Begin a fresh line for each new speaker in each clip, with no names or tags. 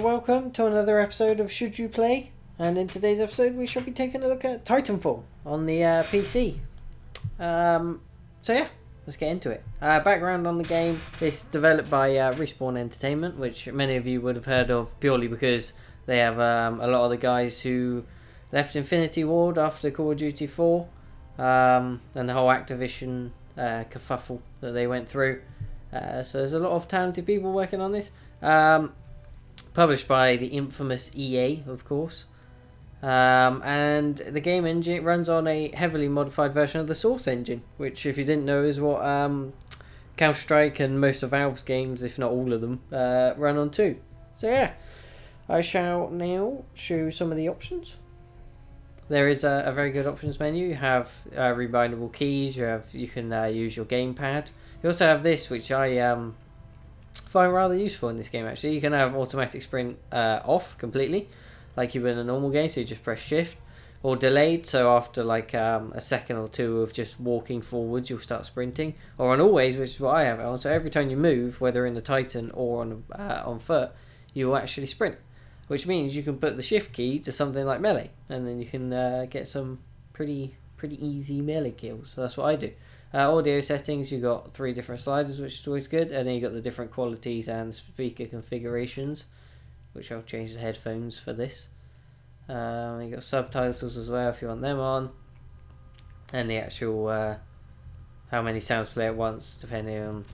welcome to another episode of Should You Play? And in today's episode we shall be taking a look at Titanfall on the PC. So yeah, let's get into it. Background on the game, it's developed by Respawn Entertainment, which many of you would have heard of purely because they have a lot of the guys who left Infinity Ward after Call of Duty 4 and the whole Activision kerfuffle that they went through. So there's a lot of talented people working on this. Published by the infamous EA, of course. And the game engine runs on a heavily modified version of the Source engine, which, if you didn't know, is what Counter-Strike and most of Valve's games, if not all of them, run on too. So yeah, I shall now show you some of the options. There is a very good options menu. You have rebindable keys. You can use your gamepad. You also have this, which I find rather useful in this game actually. You can have automatic sprint off completely, like you would in a normal game, so you just press shift, or delayed, so after like a second or two of just walking forwards you'll start sprinting, or on always, which is what I have it on, so every time you move, whether in the Titan or on foot, you will actually sprint, which means you can put the shift key to something like melee, and then you can get some pretty easy melee kills. So that's what I do. Audio settings, you got 3 different sliders, which is always good, and then you got the different qualities and speaker configurations, which I'll change the headphones for this. You got subtitles as well if you want them on, and the actual how many sounds play at once, depending on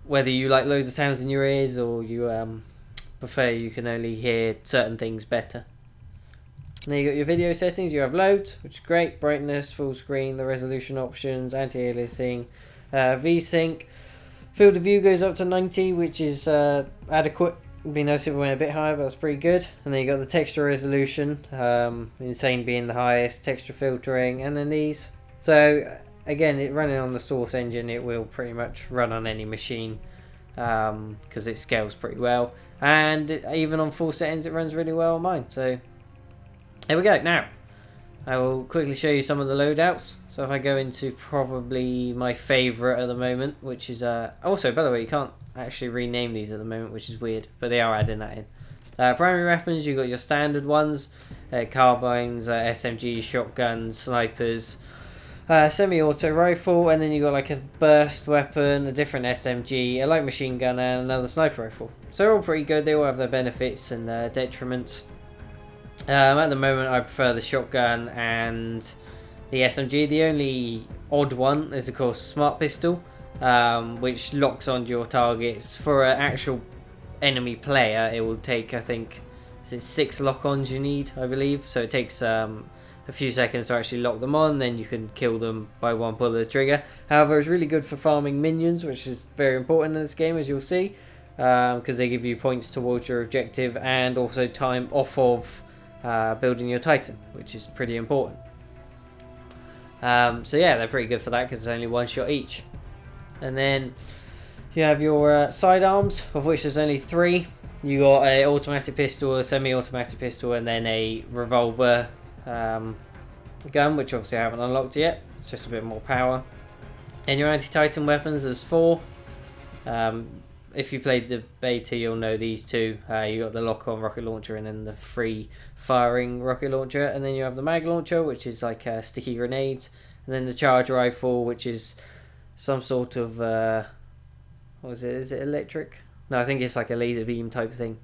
whether you like loads of sounds in your ears or you prefer you can only hear certain things better. And then you got your video settings. You have loads, which is great, brightness, full screen, the resolution options, anti-aliasing, VSync. Field of view goes up to 90, which is adequate. It'd be nice if it went a bit higher, but that's pretty good. And then you got the texture resolution, insane being the highest, texture filtering, and then these. So again, it running on the Source engine, it will pretty much run on any machine because it scales pretty well. And even on full settings, it runs really well on mine. So here we go. Now, I will quickly show you some of the loadouts. So if I go into probably my favourite at the moment, which is... also, by the way, you can't actually rename these at the moment, which is weird, but they are adding that in. Primary weapons, you've got your standard ones. Carbines, SMGs, shotguns, snipers, semi-auto rifle, and then you've got like a burst weapon, a different SMG, a light machine gun, and another sniper rifle. So they're all pretty good. They all have their benefits and detriments. At the moment I prefer the shotgun and the SMG. The only odd one is of course a smart pistol, which locks onto your targets. For an actual enemy player it will take, I think, is it 6 lock-ons you need, I believe, so it takes a few seconds to actually lock them on, then you can kill them by one pull of the trigger. However, it's really good for farming minions, which is very important in this game, as you'll see, because they give you points towards your objective and also time off of building your Titan, which is pretty important. So yeah, they're pretty good for that because it's only 1 shot each. And then you have your sidearms, of which there's only 3. You got a automatic pistol, a semi-automatic pistol, and then a revolver gun, which obviously I haven't unlocked yet. It's just a bit more power. And your anti-Titan weapons, there's 4. If you played the beta, you'll know these 2. You got the lock-on rocket launcher and then the free firing rocket launcher, and then you have the mag launcher, which is like sticky grenades, and then the charge rifle, which is some sort of what is it? Is it electric? No, I think it's like a laser beam type thing.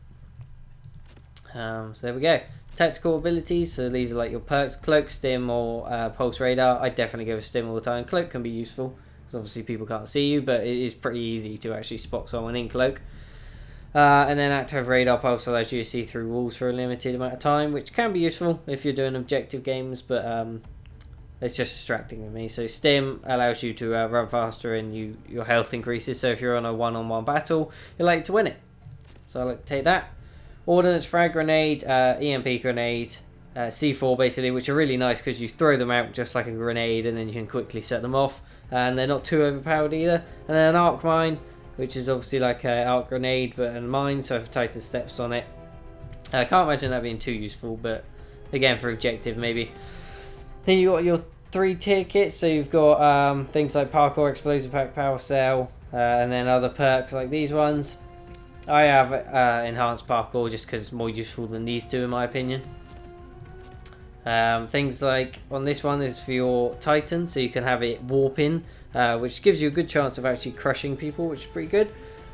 So there we go. Tactical abilities. So these are like your perks: cloak, stim, or pulse radar. I definitely go with stim all the time. Cloak can be useful. Obviously people can't see you, but it is pretty easy to actually spot someone in cloak. And then active radar pulse allows you to see through walls for a limited amount of time, which can be useful if you're doing objective games, but it's just distracting with me. So stim allows you to run faster and your health increases, so if you're on a one-on-one battle, you're likely to win it. So I like to take that. Ordnance, frag grenade, EMP grenade, C4 basically, which are really nice because you throw them out just like a grenade and then you can quickly set them off. And they're not too overpowered either. And then an arc mine, which is obviously like an arc grenade but a mine, so if Titan steps on it. I can't imagine that being too useful, but again for objective maybe. Then you got your 3 tier kits, so you've got things like parkour, explosive pack, power cell, and then other perks like these ones. I have enhanced parkour just because it's more useful than these two in my opinion. Things like on this one is for your Titan, so you can have it warp in, which gives you a good chance of actually crushing people, which is pretty good.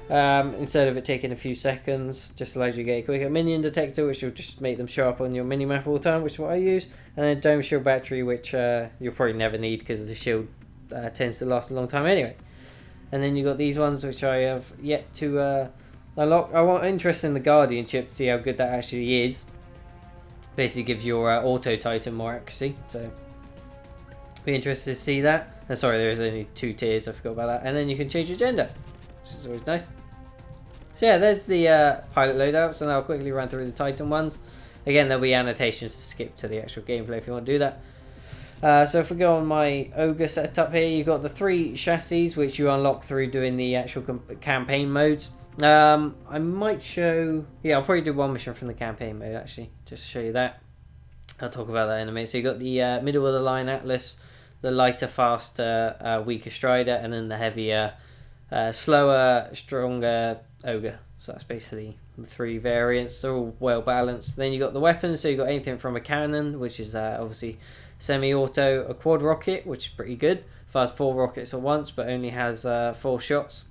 Instead of it taking a few seconds, just allows you to get a quicker minion detector, which will just make them show up on your minimap all the time, which is what I use. And then dome shield battery, which you'll probably never need because the shield tends to last a long time anyway. And then you got these ones, which I have yet to unlock. I want interest in the Guardian chip to see how good that actually is. Basically gives your auto Titan more accuracy, so be interested to see that. And sorry, there is only 2 tiers, I forgot about that. And then you can change your gender, which is always nice. So yeah, there's the pilot loadouts, and I'll quickly run through the Titan ones. Again, there'll be annotations to skip to the actual gameplay if you want to do that. So if we go on my Ogre setup here, you've got the 3 chassis, which you unlock through doing the actual campaign modes. I might show... Yeah, I'll probably do one mission from the campaign mode, actually, just to show you that. I'll talk about that in a minute. So you've got the middle of the line Atlas, the lighter, faster, weaker Strider, and then the heavier, slower, stronger Ogre. So that's basically the 3 variants. They're all well balanced. Then you've got the weapons, so you've got anything from a cannon, which is obviously semi-auto, a quad rocket, which is pretty good. Fires 4 rockets at once, but only has 4 shots.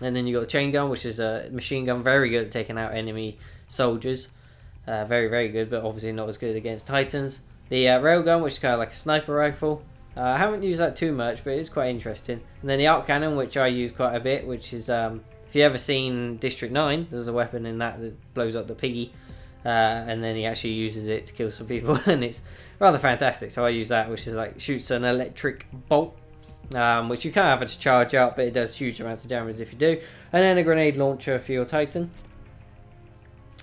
And then you got the chain gun, which is a machine gun, very good at taking out enemy soldiers. Very, very good, but obviously not as good against Titans. The railgun, which is kind of like a sniper rifle. I haven't used that too much, but it's quite interesting. And then the arc cannon, which I use quite a bit, which is, if you've ever seen District 9, there's a weapon in that blows up the piggy. And then he actually uses it to kill some people, and it's rather fantastic. So I use that, which is like shoots an electric bolt. Which you can't have it to charge up, but it does huge amounts of damage if you do. And then a grenade launcher for your Titan.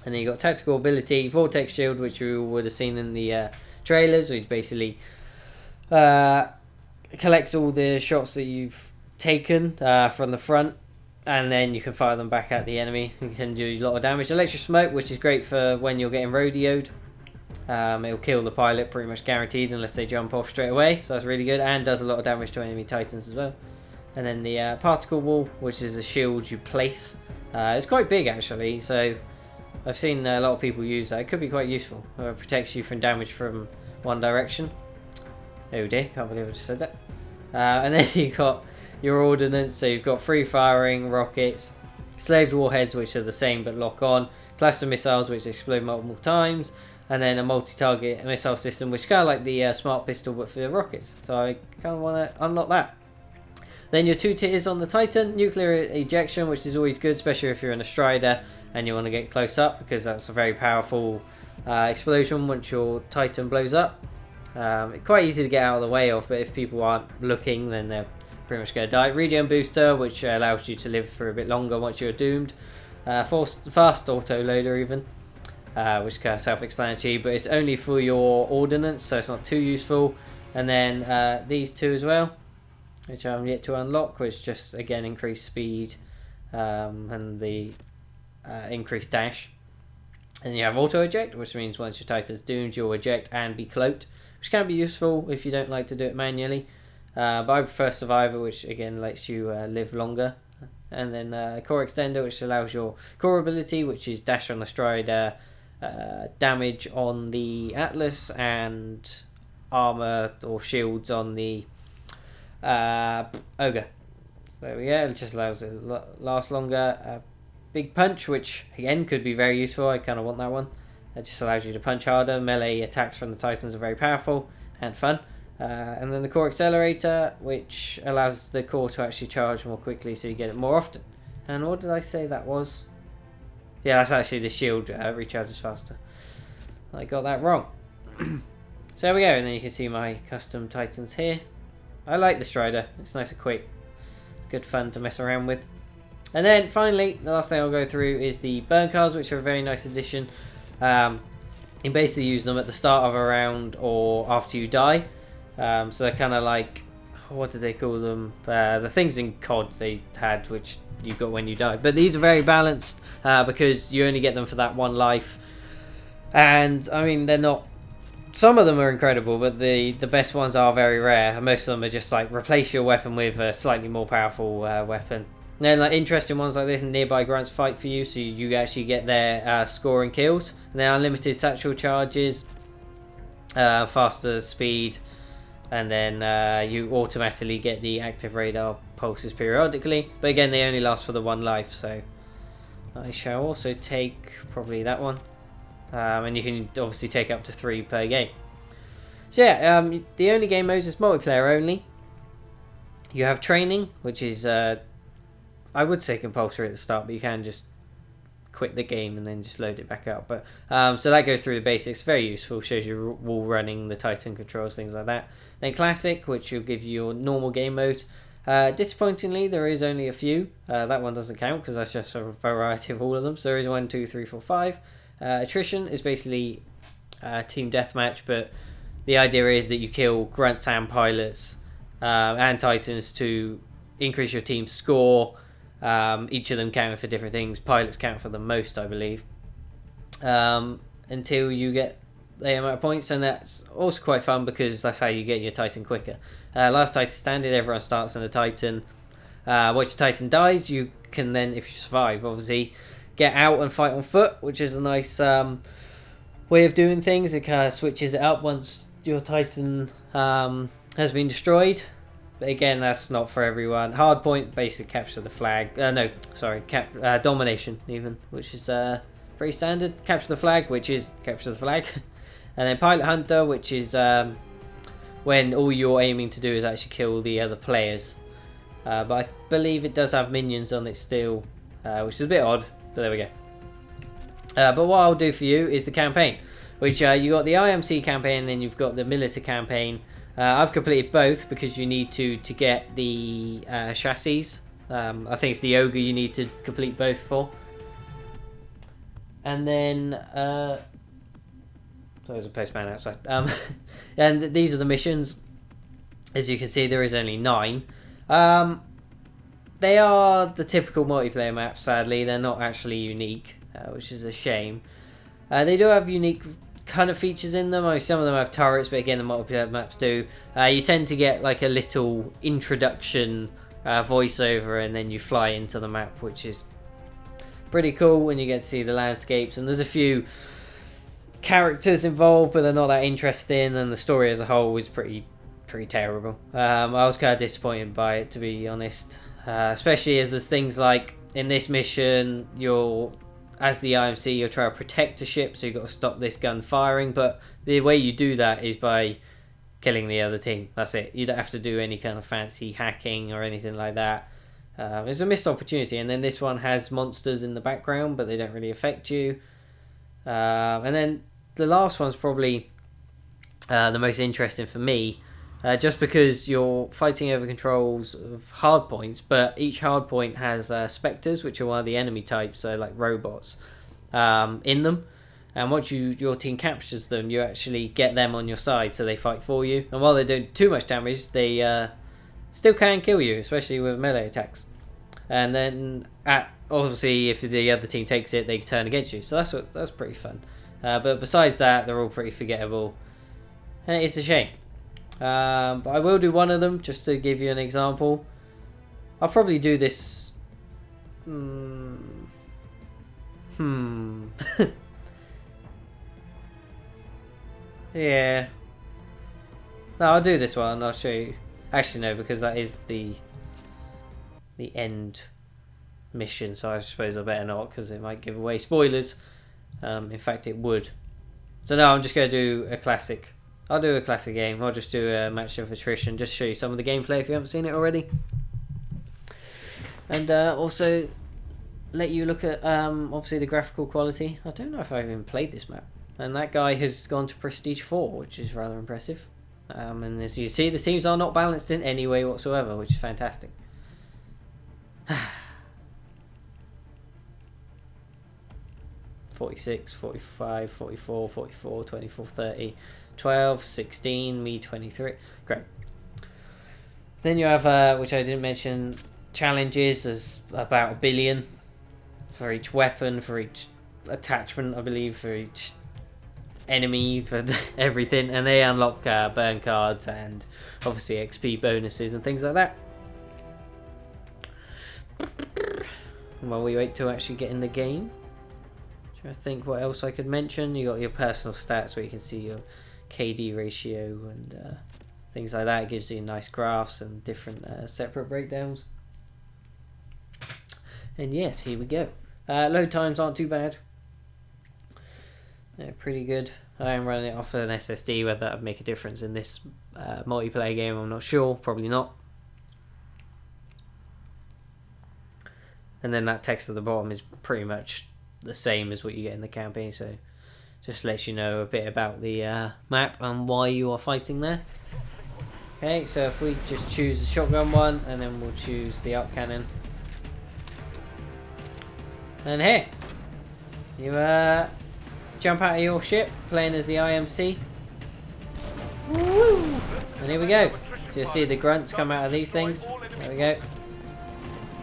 And then you got tactical ability, vortex shield, which you would have seen in the trailers, which basically collects all the shots that you've taken from the front, and then you can fire them back at the enemy. You can do a lot of damage. Electric smoke, which is great for when you're getting rodeoed. It'll kill the pilot pretty much guaranteed unless they jump off straight away, so that's really good, and does a lot of damage to enemy Titans as well. And then the particle wall, which is a shield you place. It's quite big actually, so I've seen a lot of people use that. It could be quite useful. It protects you from damage from one direction. Oh dear, can't believe I just said that. And then you've got your ordnance, so you've got free firing rockets, slaved warheads, which are the same but lock on, cluster missiles, which explode multiple times, and then a multi-target missile system, which is kind of like the smart pistol but for the rockets. So I kind of want to unlock that. Then your 2 tiers on the Titan, nuclear ejection, which is always good, especially if you're in a Strider and you want to get close up, because that's a very powerful explosion once your Titan blows up. Quite easy to get out of the way of, but if people aren't looking, then they're pretty much going to die. Regen booster, which allows you to live for a bit longer once you're doomed. Fast auto loader even. Which is kind of self-explanatory, but it's only for your ordnance, so it's not too useful. And then these 2 as well, which I'm yet to unlock, which just again increase speed and the increased dash. And you have auto eject, which means once your Titan's doomed, you'll eject and be cloaked, which can be useful if you don't like to do it manually. But I prefer survivor, which again lets you live longer. And then core extender, which allows your core ability, which is dash on the Strider, damage on the Atlas, and armor or shields on the Ogre. There we go. It just allows it to last longer. Big punch, which again could be very useful. I kind of want that one. It just allows you to punch harder. Melee attacks from the Titans are very powerful and fun. And then the core accelerator, which allows the core to actually charge more quickly, so you get it more often. And what did I say that was? Yeah, that's actually the shield recharges faster. I got that wrong. So there we go, and then you can see my custom Titans here. I like the Strider. It's nice and quick. Good fun to mess around with. And then finally, the last thing I'll go through is the burn cards, which are a very nice addition. You basically use them at the start of a round or after you die. So they're kind of like, what did they call them? The things in COD they had, which you got when you die. But these are very balanced because you only get them for that one life. And I mean, they're not. Some of them are incredible, but the best ones are very rare. Most of them are just like replace your weapon with a slightly more powerful weapon. And then like interesting ones like this, and nearby grunts fight for you, so you actually get their scoring kills. And then unlimited satchel charges, faster speed, and then you automatically get the active radar pulses periodically. But again, they only last for the 1 life, so I shall also take probably that one. And you can obviously take up to 3 per game. So yeah, the only game modes is multiplayer only. You have training, which is I would say compulsory at the start, but you can just quit the game and then just load it back up. But so that goes through the basics, very useful, shows you wall running, the Titan controls, things like that. Then classic, which will give you your normal game mode. Disappointingly, there is only a few. That one doesn't count because that's just a variety of all of them. So there is 1, 2, 3, 4, 5. Attrition is basically team deathmatch, but the idea is that you kill grunts and pilots and titans to increase your team's score. Each of them counting for different things. Pilots count for the most, I believe, until you get the amount of points, and that's also quite fun because that's how you get your Titan quicker. Last Titan standard, everyone starts on a Titan. Once your Titan dies, you can then, if you survive, obviously, get out and fight on foot, which is a nice way of doing things. It kind of switches it up once your Titan has been destroyed. But again, that's not for everyone. Hardpoint, basically capture the flag. Domination even, which is pretty standard. Capture the flag, which is capture the flag. And then Pilot Hunter, which is when all you're aiming to do is actually kill the other players. But I believe it does have minions on it still, which is a bit odd, but there we go. But what I'll do for you is the campaign, which you got the IMC campaign, and then you've got the military campaign. I've completed both because you need to get the chassis. I think it's the ogre you need to complete both for. And then there's a postman outside. And these are the missions. As you can see, there is only 9. They are the typical multiplayer maps. Sadly, they're not actually unique, which is a shame. They do have unique kind of features in them. Some of them have turrets, but again, the multiplayer maps do. You tend to get like a little introduction voiceover, and then you fly into the map, which is pretty cool when you get to see the landscapes. And there's a few characters involved, but they're not that interesting, and the story as a whole is pretty terrible. I was kind of disappointed by it, to be honest, especially as there's things like in this mission, as the IMC, you're trying to protect a ship, so you've got to stop this gun firing, but the way you do that is by killing the other team. That's it. You don't have to do any kind of fancy hacking or anything like that. It's a missed opportunity. And then this one has monsters in the background, but they don't really affect you. And then the last one's probably the most interesting for me, just because you're fighting over controls of hardpoints, but each hardpoint has spectres, which are one of the enemy types, so like robots, in them. And once your team captures them, you actually get them on your side, so they fight for you. And while they don't do too much damage, they still can kill you, especially with melee attacks. And then, obviously, if the other team takes it, they turn against you. So that's pretty fun. But besides that, they're all pretty forgettable, and it's a shame. But I will do one of them just to give you an example. I'll probably do this. Yeah. No, I'll do this one. I'll show you. Actually, no, because that is the end mission, so I suppose I better not, because it might give away spoilers. In fact, it would. So no, I'm just going to do a classic. I'll do a classic game. I'll just do a match of attrition, just show you some of the gameplay if you haven't seen it already. And also let you look at obviously the graphical quality. I don't know if I've even played this map. And that guy has gone to Prestige 4, which is rather impressive. And as you see, the teams are not balanced in any way whatsoever, which is fantastic. 46, 45, 44, 44, 24, 30, 12, 16, me 23. Great. Then you have, which I didn't mention, challenges. There's about 1 billion for each weapon, for each attachment, I believe, for each enemy, for everything. And they unlock burn cards and obviously XP bonuses and things like that. And while we wait to actually get in the game, trying to think what else I could mention. You got your personal stats where you can see your KD ratio and things like that. It gives you nice graphs and different separate breakdowns. And yes, here we go. Load times aren't too bad. They're pretty good. I am running it off an SSD. Whether that would make a difference in this multiplayer game, I'm not sure. Probably not. And then that text at the bottom is pretty much the same as what you get in the campaign, so just lets you know a bit about the map and why you are fighting there. Okay, so if we just choose the shotgun one, and then we'll choose the arc cannon. And here, you jump out of your ship, playing as the IMC. Woo! And here we go. So you'll see the grunts come out of these things. There we go.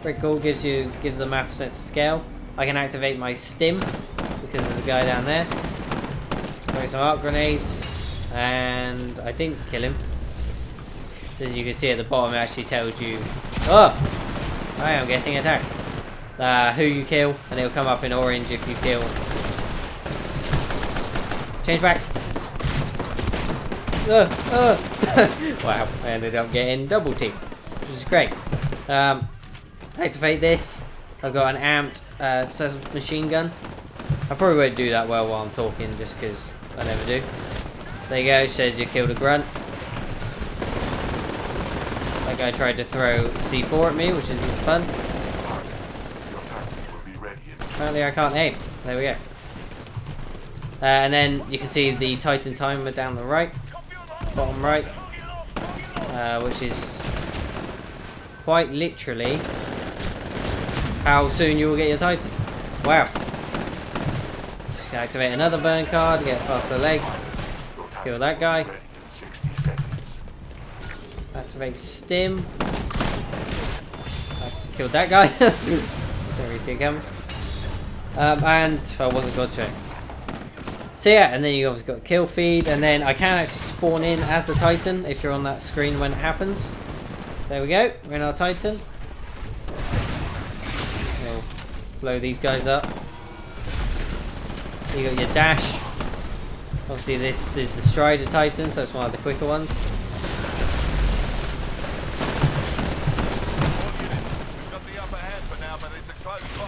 Pretty cool, gives the map a sense of scale. I can activate my stim because there's a guy down there. Throw some arc grenades, and I didn't kill him. So as you can see at the bottom, it actually tells you, oh, I am getting attacked. Who you kill, and it'll come up in orange if you kill. Change back. Wow, I ended up getting double team, which is great. Activate this. I've got an amped submachine gun. I probably won't do that well while I'm talking, just because I never do. There you go, says you killed a grunt. That guy tried to throw C4 at me, which isn't fun. Apparently I can't aim. There we go. And then you can see the Titan timer down the right, bottom right, which is quite literally how soon you will get your Titan. Wow. Just activate another burn card, get faster legs, kill that guy. Activate stim. I killed that guy. Don't really see it coming. And I wasn't going to. So yeah, and then you obviously got kill feed, and then I can actually spawn in as the Titan if you're on that screen when it happens. So there we go, we're in our Titan. We'll blow these guys up. You got your dash. Obviously this is the Strider Titan, so it's one of the quicker ones.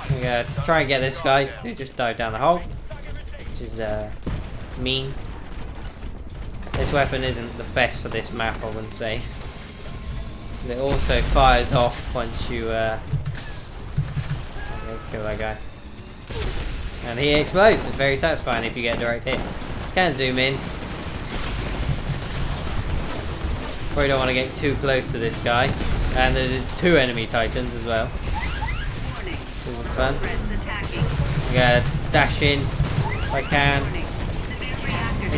We're gonna try and get this guy who just dived down the hole, which is mean. This weapon isn't the best for this map, I wouldn't say. It also fires off once you kill that guy. And he explodes. It's very satisfying if you get a direct hit. Can zoom in. Probably don't want to get too close to this guy. And there's 2 enemy Titans as well. This is fun. I'm gonna dash in if I can.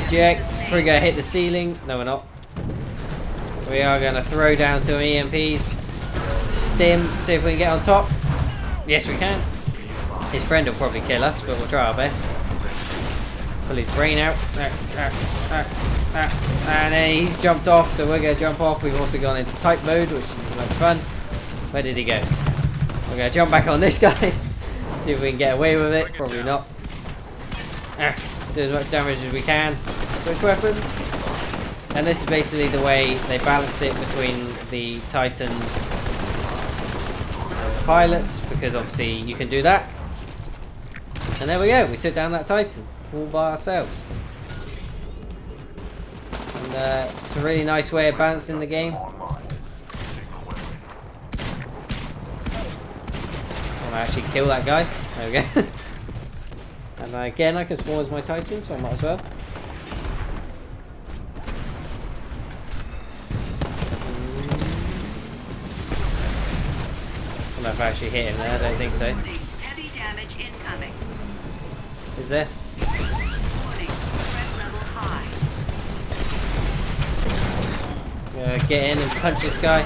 Eject. We're gonna hit the ceiling. No, we're not. We are gonna throw down some EMPs. Stim. See if we can get on top. Yes, we can. His friend will probably kill us, but we'll try our best. Pull his brain out. And then he's jumped off, so we're going to jump off. We've also gone into type mode, which is much fun. Where did he go? We're going to jump back on this guy. See if we can get away with it. Probably not. Do as much damage as we can. Switch weapons. And this is basically the way they balance it between the Titans and pilots, because obviously you can do that. And there we go, we took down that Titan all by ourselves. And it's a really nice way of balancing the game. I want to actually kill that guy. There we go. And again, I can spawn as my Titan, so I might as well. I don't know if I actually hit him there, I don't think so.
Heavy damage incoming.
Is there? Get in and punch this guy.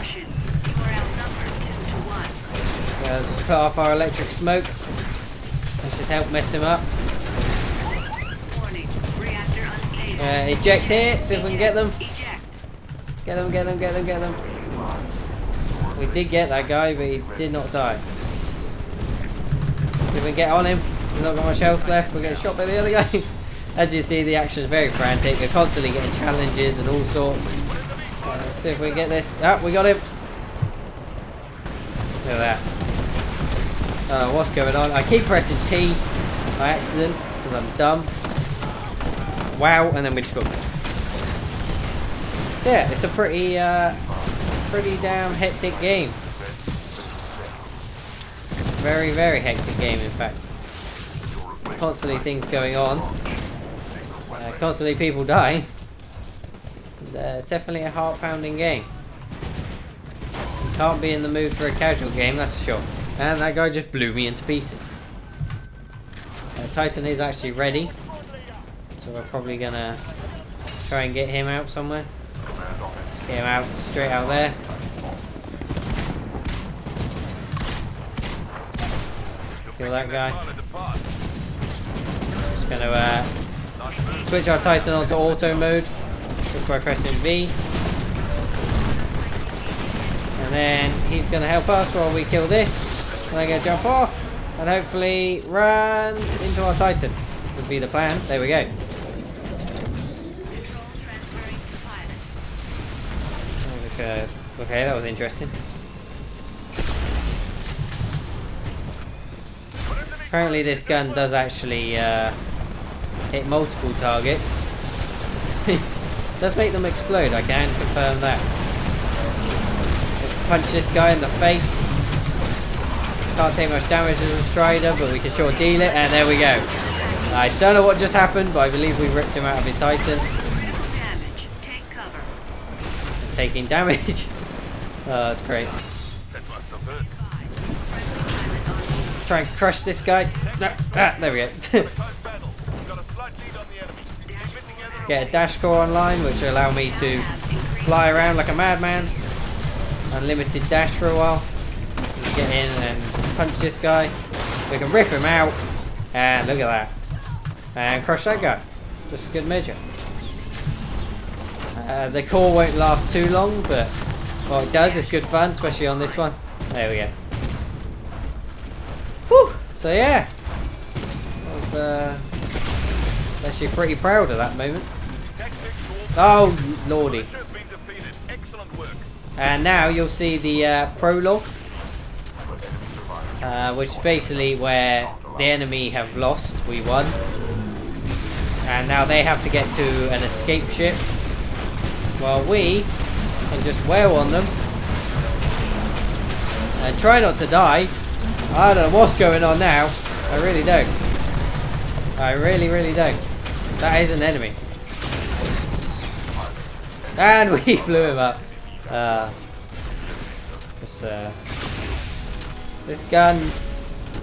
Put off our electric smoke. That should help mess him up. Eject here, see if we can get them. Get them, get them, get them, get them. We did get that guy, but he did not die. if we can get on him. He's not got much health left. We're getting shot by the other guy. As you see, the action is very frantic. We're constantly getting challenges and all sorts. Let's see if we can get this. Ah, we got him. Look at that. What's going on? I keep pressing T by accident because I'm dumb. Wow, and then we just got. Yeah, it's a pretty damn hectic game. Very, very hectic game, in fact. Constantly things going on. Constantly people dying. And, it's definitely a heart-pounding game. You can't be in the mood for a casual game, that's for sure. And that guy just blew me into pieces. Titan is actually ready. So we're probably gonna try and get him out somewhere. Just get him out, straight out there. Kill that guy. Just gonna switch our Titan onto auto mode just by pressing V. And then he's gonna help us while we kill this. And I'm gonna jump off and hopefully run into our Titan. Would be the plan. There we go. Okay, that was interesting. Apparently this gun does actually hit multiple targets. It does make them explode, I can confirm that. Punch this guy in the face. Can't take much damage as a Strider, but we can sure deal it, and there we go. I don't know what just happened, but I believe we ripped him out of his Titan. Taking damage. Oh, that's great. Try and crush this guy. No. Ah, there we go. Get a dash core online, which will allow me to fly around like a madman. Unlimited dash for a while. Get in and punch this guy. We can rip him out. And look at that. And crush that guy. Just a good measure. The core won't last too long, but well, it does. It's good fun, especially on this one. There we go. Whew. So yeah, I was actually pretty proud of that moment. Oh lordy! And now you'll see the prologue, which is basically where the enemy have lost, we won, and now they have to get to an escape ship. While we can just wail on them and try not to die. I don't know what's going on now. I really don't. I really, really don't. That is an enemy. And we blew him up. This gun.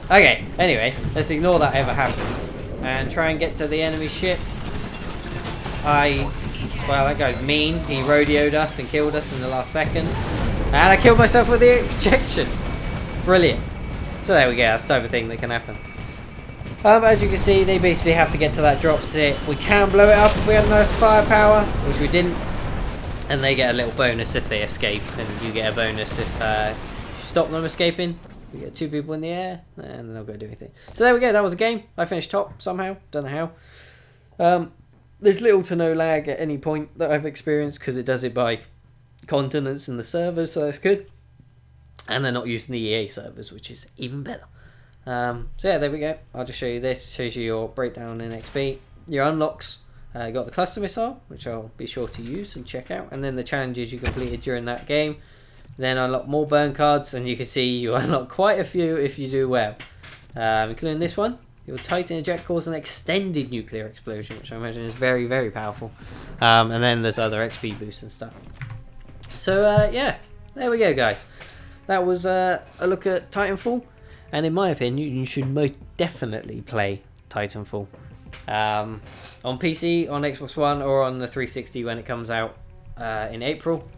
Okay, anyway, let's ignore that ever happened. And try and get to the enemy ship. Well, that guy's mean. He rodeoed us and killed us in the last second. And I killed myself with the ejection. Brilliant. So there we go. That's the type of thing that can happen. As you can see, they basically have to get to that drop ship. We can blow it up if we had enough firepower, which we didn't. And they get a little bonus if they escape. And you get a bonus if you stop them escaping. You get 2 people in the air, and they'll go do anything. So there we go. That was a game. I finished top somehow. Don't know how. There's little to no lag at any point that I've experienced because it does it by continents in the servers, so that's good. And they're not using the EA servers, which is even better. So yeah, there we go. I'll just show you this. It shows you your breakdown in XP. Your unlocks. You got the cluster missile, which I'll be sure to use and check out. And then the challenges you completed during that game. Then unlock more burn cards, and you can see you unlock quite a few if you do well. Including this one. Your Titan eject cause an extended nuclear explosion, which I imagine is very, very powerful. And then there's other XP boosts and stuff. So, yeah, there we go, guys. That was a look at Titanfall. And in my opinion, you should most definitely play Titanfall. On PC, on Xbox One, or on the 360 when it comes out in April.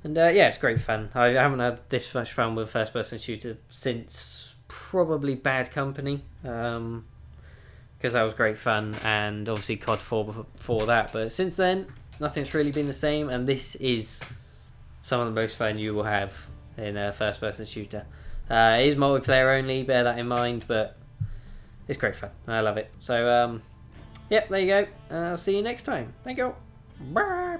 And, yeah, it's great fun. I haven't had this much fun with a first-person shooter since probably Bad Company, because that was great fun, and obviously COD 4 before that, but since then nothing's really been the same, and this is some of the most fun you will have in a first person shooter. It is multiplayer only, bear that in mind, but it's great fun. I love it. So, yep, there you go. I'll see you next time. Thank you. Bye.